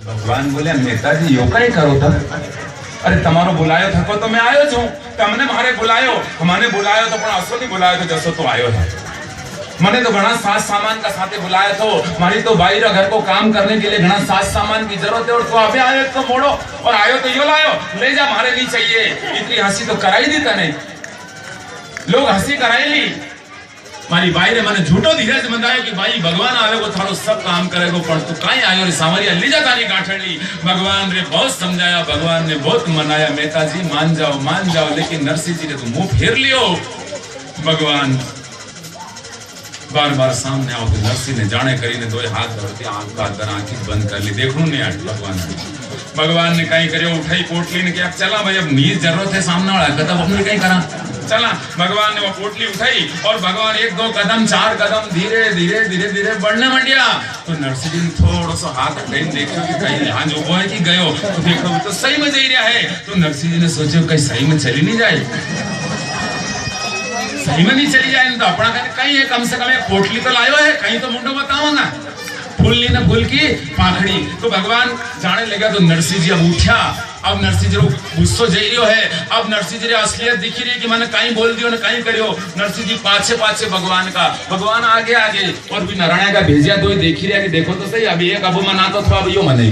भगवान बोले नेताजी यो कई करो था? अरे तमारो बुलायो थको तो मैं आयो छू, तमने मारे बुलायो, हमने बुलायो तो पण असो नहीं बुलायो तो जसो तो आयो है। मने तो घना साज सामान का साथे बुलाया तो मारी तो भाई रा घर को काम करने के लिए घना साज सामान की जरूरत है और तो अबे आयो तो मोड़ो और आयो तो यो लायो, ले जा मारे नहीं चाहिए। इतनी हंसी तो कराई दी तने, लोग हंसी कराई ली। मारी भाई ने मैंने झूठो धीरज मंदायो कि भाई भगवान आवे को थारो सब काम करेगो पण तू काई आयो रे सावरिया ली जा तारी गांठड़ी। भगवान रे बहुत समझाया, भगवान ने बहुत मनाया, नेताजी मान जाओ, लेकिन नरसिंह जी ने तो मुंह फेर लियो। भगवान बार बार सामने आओ तो नरसिंह ने जाने करी ने दो हाथ धरती आंख का दर आंखें बंद कर ली, देखू नहीं आज भगवान की। भगवान ने कहीं करे उठाई पोटली ने क्या चला भाई अब नीज जरूरत है सामने वाला कदम अपने कहीं करा चला। भगवान ने वो पोटली उठाई और भगवान एक दो कदम चार कदम धीरे धीरे बढ़ने मंडिया। तो नरसिंह जी ने थोड़ा सा हाथ उठाई देखो कि कहीं यहाँ जो वो है कि गयो तो देखो तो सही में जा रहा है। तो नरसिंह जी ने सोचो कहीं सही में चली नहीं जाए, सही में नहीं चली जाए तो अपना कहीं है कम से कम एक पोटली तो लायो है, कहीं तो मुंडो बताऊंगा फूलनी न फूल की पाखड़ी। तो भगवान जाने लगा तो नरसिंह जी अब उठा। अब नरसिंह जी गुस्सो जइयो है, अब नरसिंह जी असलियत दिखी रही कि मैंने कहीं बोल दियो न कहीं करियो। नरसिंह जी पाछे भगवान का, भगवान आगे और भी नारायण का भेजिया तो देखी रहा कि देखो तो सही अभी एक अब मनातो तो अब यो मनाई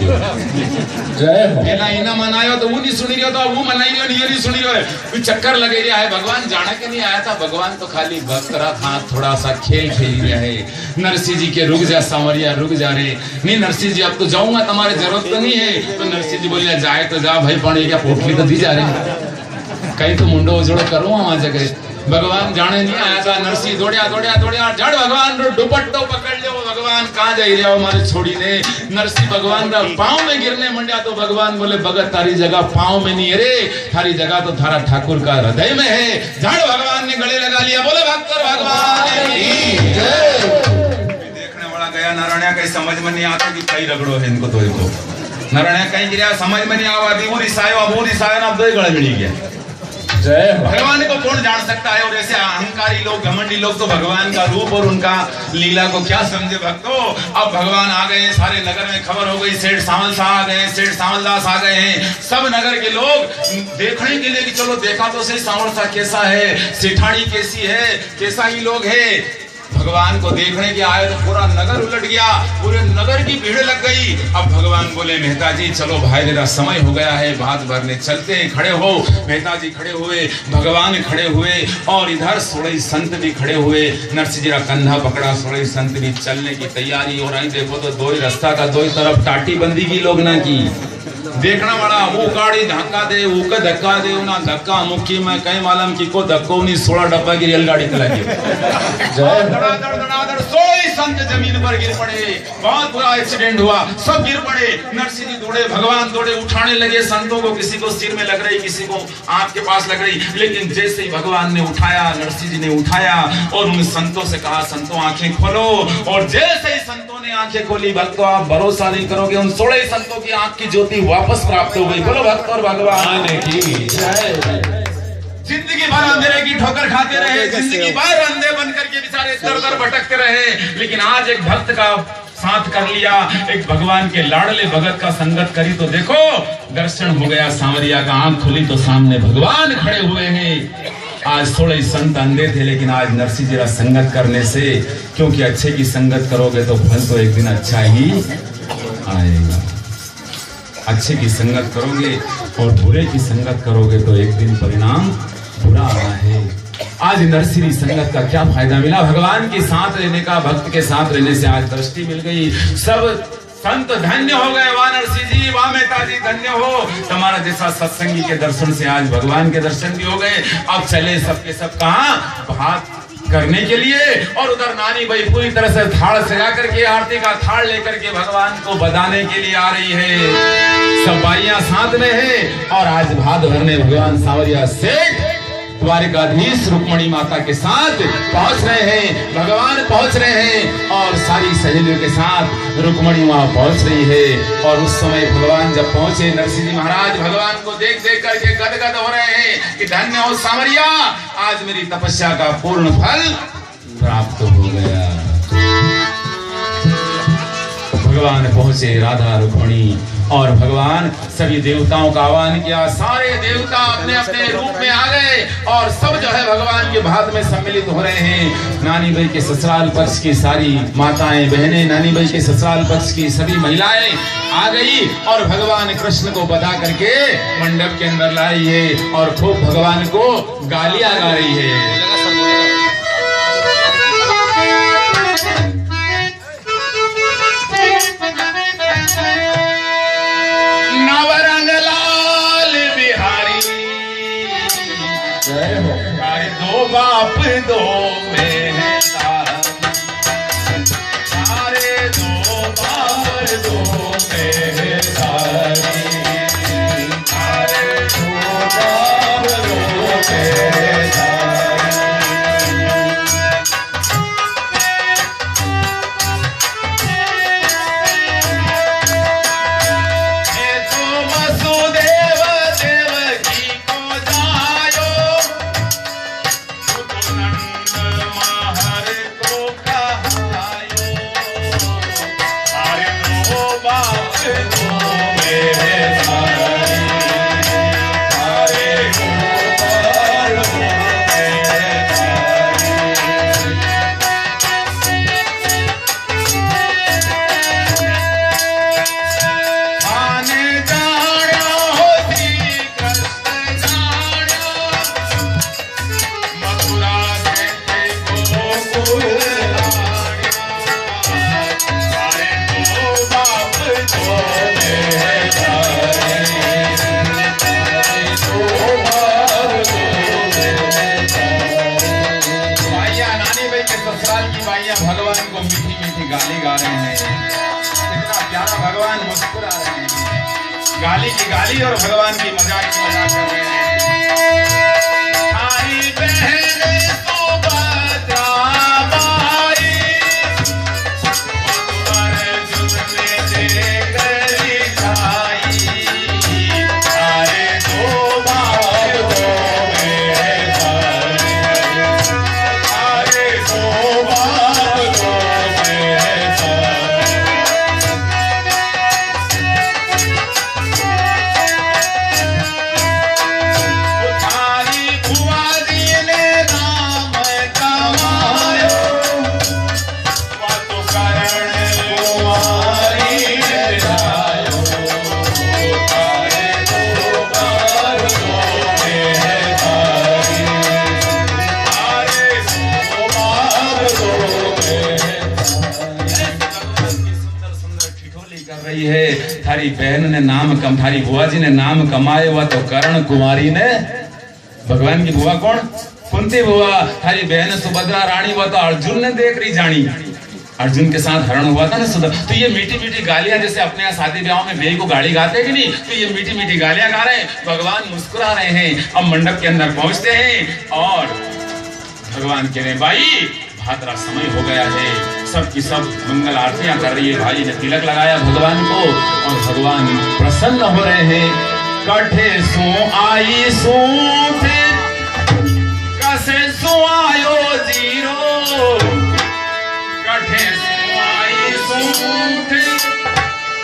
जय पहला इना मनायो तो वो नहीं सुनी रहो तो अब वो मनाई रहो नहीं, ये नहीं सुनी रहो कोई चक्कर लगे रहा है। भगवान जाने के नहीं आया था, भगवान तो खाली भक्त रहा था, थोड़ा सा खेल खेल रहा है। नरसिंह जी के रुक जा सावरिया रुक जा रे, नहीं नरसिंह जी अब तो जाऊंगा तुम्हारे जरूरत तो नहीं है। तो नरसिंह जी बोलिया जाए तो जा भाई पण क्या पोटली तो दी जा रही कहीं तो मुंडो उजड़ो करो वहां जगह। भगवान जाने नहीं आया था, नरसिंह दौड़िया जड़ भगवान रो दुपट्टो पकड़ लियो। भगवान कहां जाई रहे हो मारे छोड़ी ने। नरसिंह भगवान रा पांव में गिरने मंडिया तो भगवान बोले भगत तारी जगह पांव में नहीं है रे, थारी जगह तो थारा ठाकुर का हृदय में है। जड़ भगवान ने गले लगा लिया, बोले भक्त भगवान की जय। देखने वाला गया नारायण कहीं समझ में नहीं आता कि कई रगड़ो है इनको, तो इनको नारायण कहीं गिरा समझ में नहीं आवा वो रिसायो ना दो गला मिली गया। जय भगवान को कौन जान सकता है। और ऐसे अहंकारी लोग घमंडी लोग तो भगवान का रूप और उनका लीला को क्या समझे भक्तों। अब भगवान आ गए, सारे नगर में खबर हो गई, सेठ सावल शाह आ गए, सेठ सावलदास आ गए हैं। सब नगर के लोग देखने के लिए कि चलो देखा तो सही सावल शाह कैसा है, सेठानी कैसी है, कैसा ही लोग है। भगवान को देखने के आए तो पूरा नगर उलट गया, पूरे नगर की भीड़ लग गई। अब भगवान बोले मेहता जी चलो भाई मेरा समय हो गया है, बात भरने चलते हैं, खड़े हो। मेहता जी खड़े हुए, भगवान खड़े हुए और इधर 16 संत भी खड़े हुए। नरसिंह जी का कंधा पकड़ा, 16 संत भी चलने की तैयारी। और आई देखो तो दो ही रास्ता का दो ही तरफ टाटी बंदी की लोग ना की देखना वाला वो गाड़ी धक्का दे ऊके धक्का दे ना धक्का मुक्की में कहीं मालूम की को धक्को नहीं 16 डब्बा की रेलगाड़ी चला धड़ाधड़ 16 संत जमीन पर गिर पड़े। बहुत बुरा एक्सीडेंट हुआ, सब गिर पड़े। नरसिंह जी दौड़े, भगवान दौड़े, उठाने लगे संतों को, किसी को सिर में लग रही, किसी को आंख के पास लग रही। लेकिन जैसे ही भगवान ने उठाया, नरसिंह जी ने उठाया और उन संतों से कहा संतों आंखें खोलो। और जैसे ही संतों ने आंखें खोली, भक्तों आप भरोसा नहीं करोगे उन 16 संतों की आंख की ज्योति वापस प्राप्त हो गई। बोलो भक्त और भगवान की जय। जिंदगी भर अंधेरे की ठोकर खाते रहे, जिंदगी भर अंधे बनकर के बेचारे दर भटकते रहे। लेकिन आज एक भक्त का साथ कर लिया, एक भगवान के लाडले भगत का संगत करी तो देखो दर्शन हो गया। सांवरिया का आंख खुली तो सामने भगवान खड़े हुए हैं। आज 16 संत अंधे थे, लेकिन आज नरसिंह जी का संगत करने से, क्योंकि अच्छे की संगत करोगे तो फल तो एक दिन अच्छा ही आएगा। अच्छे की संगत करोगे और बुरे की संगत करोगे तो एक दिन परिणाम बुरा आना है। आज नरसिंह संगत का क्या फायदा मिला, भगवान के साथ रहने का, भक्त के साथ रहने से आज दृष्टि मिल गई। सब संत धन्य हो गए, वाह नरसिंह जी, वाह मेहता जी धन्य हो। तुम्हारा जैसा सत्संगी के दर्शन से आज भगवान के दर्शन भी हो गए। अब चले सबके सब कहां बात करने के लिए। और उधर नानी भाई पूरी तरह से थाल सजा करके, आरती का थाल लेकर के भगवान को बधाने के लिए आ रही है। सब बाइयां साथ में है और आज भाद भरने भगवान सांवरिया सेठ द्वारिकाधीश रुक्मणी माता के साथ पहुंच रहे हैं। भगवान पहुंच रहे हैं और सारी सहेलियों के साथ रुक्मणी वहां पहुंच रही है। और उस समय भगवान जब पहुंचे, नरसिंह जी महाराज भगवान को देख देख करके गदगद हो रहे हैं कि धन्य हो सांवरिया, आज मेरी तपस्या का पूर्ण फल प्राप्त हो गया। भगवान पहुंचे, राधा रुक्मणी और भगवान सभी देवताओं का आह्वान किया। सारे देवता अपने अपने रूप में आ गए और सब जो है भगवान के भात में सम्मिलित हो रहे हैं। नानी भाई के ससुराल पक्ष की सारी माताएं बहनें, नानी भाई के ससुराल पक्ष की सभी महिलाएं आ गई और भगवान कृष्ण को बधा करके मंडप के अंदर लाई है और खूब भगवान को गालियां गा रही है। नवरंग लाल बिहारी दो बाप दो बेटा, सारे दो बाप दो बेटा, सारे दो बाप दो बेटा। भगवान को मीठी मीठी गाली गा रहे हैं। कितना प्यारा भगवान मुस्कुरा रहे हैं। गाली की गाली और भगवान की मजाक की मजाक कर रहे हैं। आई बहन सुभद्रा बाई अर्जुन में देकर दिखाई, सारे दो बाप दो बेटा, सारे दो बाप दो बेटा। उठारी बुआ जी ने नाम कमायो, वतुकरण कुंवारी जायो, सारे दो बाप दो बेटा, सारे दो बाप दो बेटा। सुंदर सुंदर ठिठोली कर रही है। थारी बहन ने नाम कम, थारी बुआ जी ने नाम कमाए हुआ तो कर्ण कुमारी ने, भगवान की बुआ कौन? कुंती बुआ। थारी बहन सुभद्रा रानी हुआ तो अर्जुन ने देख रही जानी, अर्जुन के साथ हरण हुआ था ना सुधा। तो ये मीठी मीठी गालियां जैसे अपने यहाँ शादी ब्याह में बेई को गाली गाते हैं कि नहीं, तो ये मीठी मीठी गालियां गा रहे हैं। भगवान मुस्कुरा रहे हैं। अब मंडप के अंदर पहुंचते हैं और भगवान कह रहे हैं भाई भाद्रा समय हो गया है, सबकी सब मंगल आरतियां कर रही है। भाई ने तिलक लगाया भगवान को और भगवान प्रसन्न हो रहे हैं। कठे सो आई सूठे कसे सो आयो जीरो, कठे सो आई सूठे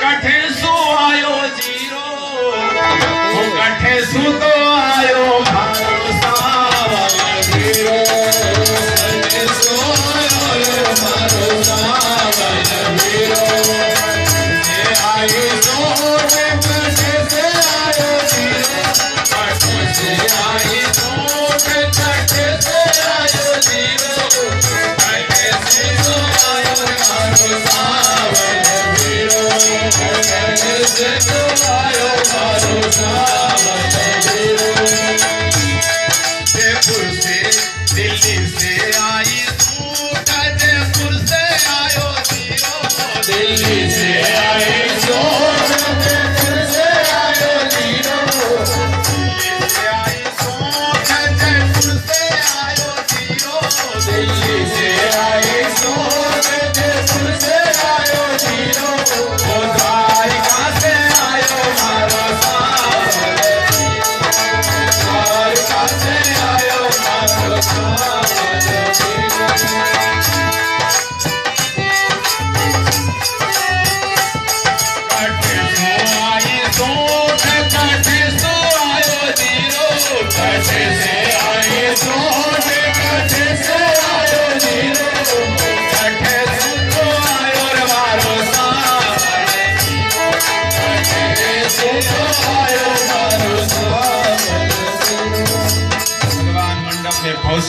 कठे सो आयो जीरो, वो कठे सो तो आयो मारो सावल जीरो, कठे सो आयो मारो सावल जीरो, कठे आई सूठे कठे से आयो जीरो, कठे से आई सूठे कठे से आयो जीरो, कठे से तो आयो मारो सावल जीरो, कठे से तो आयो मारो सावल जीरो। जयपुर से दिल्ली से आई सूट, जयपुर से आयो जीरो, दिल्ली से आई सूट, जयपुर से आयो जीरो, दिल्ली से आई सूट, जयपुर से आयो जीरो, दिल्ली से आई सूट, जयपुर से आयो जीरो, वो द्वारिका से आयो मारो सावल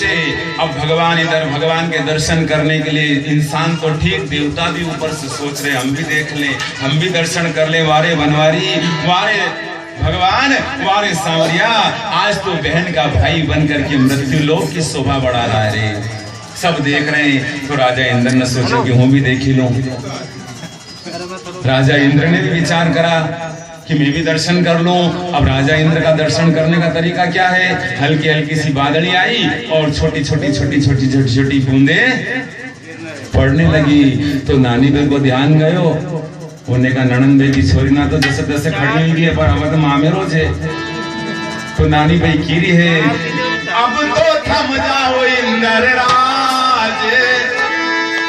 सोचे अब भगवान इधर भगवान के दर्शन करने के लिए इंसान तो ठीक, देवता भी ऊपर से सोच रहे हम भी देख लें, हम भी दर्शन कर ले। वारे बनवारी, वारे भगवान, वारे सांवरिया, आज तो बहन का भाई बन करके मृत्यु लोक की शोभा बढ़ा रहा है रे। सब देख रहे हैं तो राजा इंद्र ने सोचा कि हूं भी देख ही लूं। राजा इंद्र ने भी विचार करा कि मैं भी दर्शन कर लूं। अब राजा इंद्र का दर्शन करने का तरीका क्या है? हल्की हल्की सी बादली आई और छोटी छोटी बूंदे पड़ने लगी। तो नानी बे को ध्यान गयो, उन्हें का ननन बे की छोरी ना तो जैसे तैसे खड़ी हुई है, पर अब तो मामेरो छे। तो नानी भाई कीरी है, अब तो थम जाओ इंद्र राज,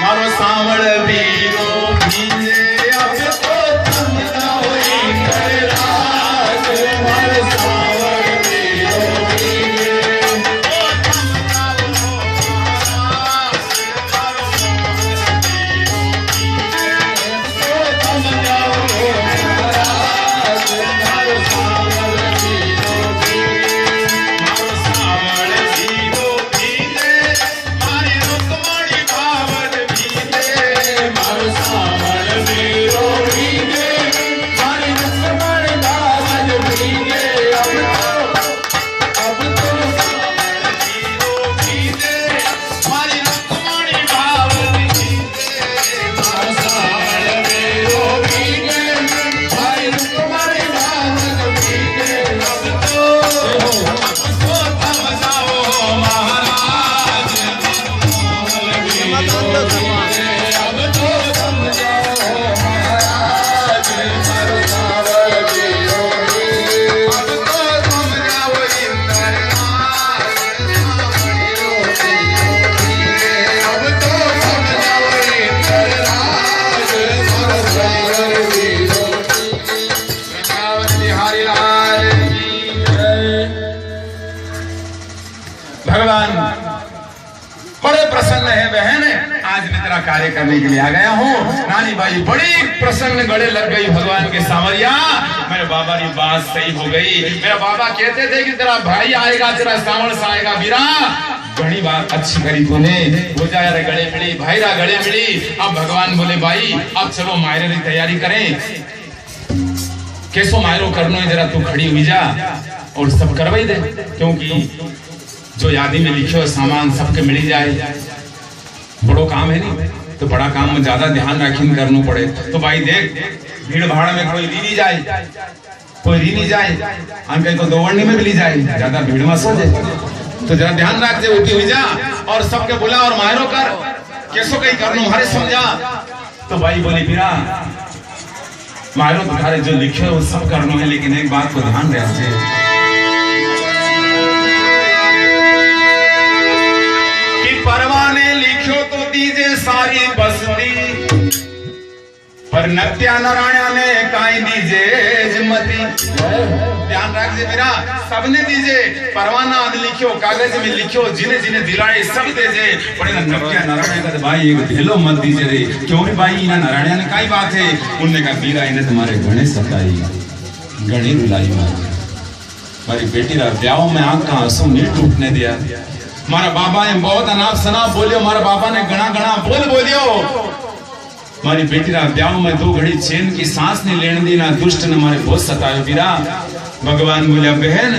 मारो सांवड़ वीरो भीजे। अब तो थम जाओ इंद्र राज, मारो सांवड़ वीरो भीजे। भगवान बड़े प्रसन्न है बहन, आज मैं तेरा कार्य करने के लिए आ गया हूँ। नानी भाई बड़ी प्रसन्न गले लग गई भगवान के सांवरिया, मेरे बाबा की बात सही हो गई। मेरा बाबा कहते थे कि तेरा भाई आएगा, तेरा सांवड़ सा आएगा। बीरा बड़ी बात अच्छी करी तूने, हो जाए रे गले मिली, भाईरा गले मिली। अब भगवान बोले भाई अब चलो मायरे की तैयारी करें। कैसो मायरो करनो है, जरा तू खड़ी हुई जा और सब करवाई दे, क्योंकि जो यादी में लिखे सामान सबके मिल जाए। बड़ो काम है नहीं तो बड़ा काम में ज्यादा ध्यान रखिन करना पड़े। तो भाई देख भीड़ भाड़ में कोई री नहीं जाए, कोई री नहीं जाए, हम कहीं को दौड़ने में भी ली जाए, ज्यादा भीड़ में सो जाए। तो जरा ध्यान रख दे, उठी हुई जा और सबके बोला और मायरो कर, कैसो कहीं करनो हरे समझा। तो भाई बोली बीरा मायरो तुम्हारे जो लिखे वो सब करना है, लेकिन एक बात को ध्यान रखे परवाने लिखो तो दीजे सारी बस्ती, पर नत्या नारायण ने काई दीजे जमती। ध्यान रख दे मेरा, सबने दीजे परवाना लिखो, कागज में लिखो, जिन्हें जिन्हें दिलाए सब दीजे। पर नत्या नारायण का भाई एक ढेलो मत दीजे रे, क्यों भाई इना नारायण ने काई बात है। उनने कहा बीरा इन्हें तुम्हारे गणे सताई, गणे रुलाई मारी बेटी रा ब्याह में आंख का आंसू नहीं टूटने दिया। मारा बाबा ने बहुत अनाप शनाप बोलियो, मारा बाबा ने गणा गणा बोलियो। मारी बेटी रा ब्याह में 2 घड़ी चैन की सांस नहीं लेने दी, ना दुष्ट ने मारे बहुत सतायो। बीरा भगवान बोलिया बहन